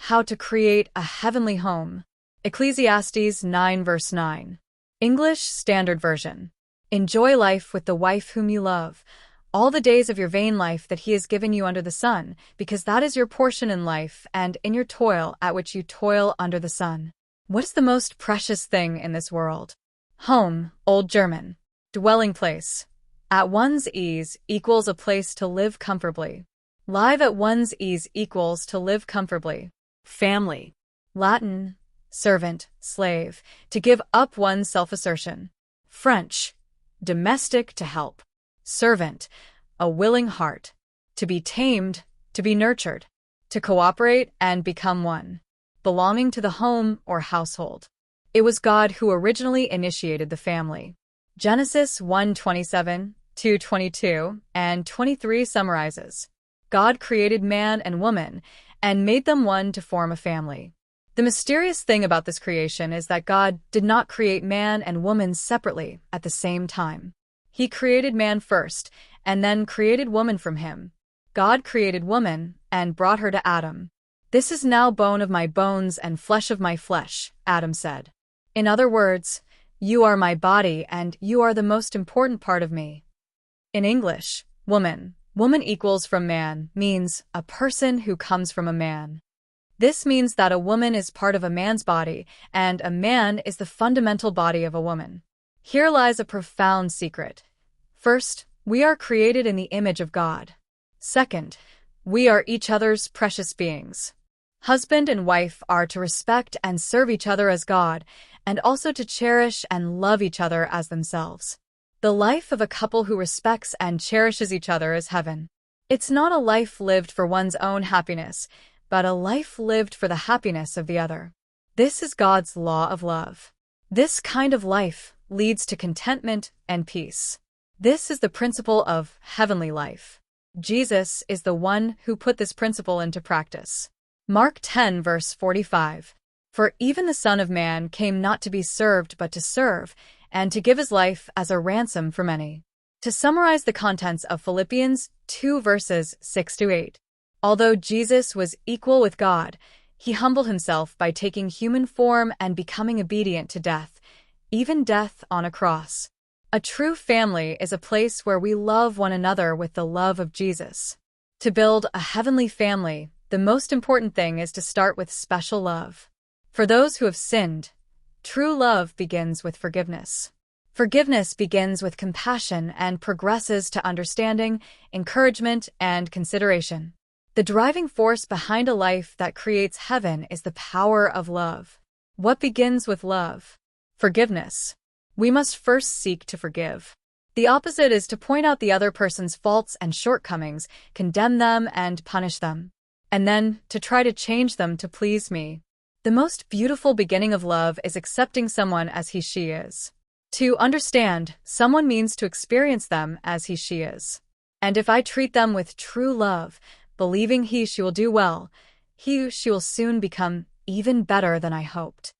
How to Create a Heavenly Home. Ecclesiastes 9 verse 9. English Standard Version. Enjoy life with the wife whom you love, all the days of your vain life that he has given you under the sun, because that is your portion in life and in your toil at which you toil under the sun. What is the most precious thing in this world? Home, Old German. Dwelling place. At one's ease equals a place to live comfortably. Live at one's ease equals to live comfortably. Family. Latin. Servant, slave, to give up one's self-assertion. French. Domestic, to help. Servant, a willing heart. To be tamed, to be nurtured. To cooperate and become one. Belonging to the home or household. It was God who originally initiated the family. Genesis 1:27, 2:22, and 23 summarizes. God created man and woman and made them one to form a family. The mysterious thing about this creation is that God did not create man and woman separately at the same time. He created man first and then created woman from him. God created woman and brought her to Adam. "This is now bone of my bones and flesh of my flesh," Adam said. In other words, you are my body and you are the most important part of me. In English, woman equals from man means a person who comes from a man. This means that a woman is part of a man's body and a man is the fundamental body of a woman. Here lies a profound secret. First, we are created in the image of God. Second, we are each other's precious beings. Husband and wife are to respect and serve each other as God, and also to cherish and love each other as themselves. The life of a couple who respects and cherishes each other is heaven. It's not a life lived for one's own happiness, but a life lived for the happiness of the other. This is God's law of love. This kind of life leads to contentment and peace. This is the principle of heavenly life. Jesus is the one who put this principle into practice. Mark 10 verse 45. For even the Son of Man came not to be served but to serve, and to give his life as a ransom for many. To summarize the contents of Philippians 2 verses 6-8. Although Jesus was equal with God, he humbled himself by taking human form and becoming obedient to death, even death on a cross. A true family is a place where we love one another with the love of Jesus. To build a heavenly family, the most important thing is to start with special love. For those who have sinned, true love begins with forgiveness. Forgiveness begins with compassion and progresses to understanding, encouragement, and consideration. The driving force behind a life that creates heaven is the power of love. What begins with love? Forgiveness. We must first seek to forgive. The opposite is to point out the other person's faults and shortcomings, condemn them, and punish them. And then to try to change them to please me. The most beautiful beginning of love is accepting someone as he/she is. To understand someone means to experience them as he/she is. And if I treat them with true love, believing he/she will do well, he/she will soon become even better than I hoped.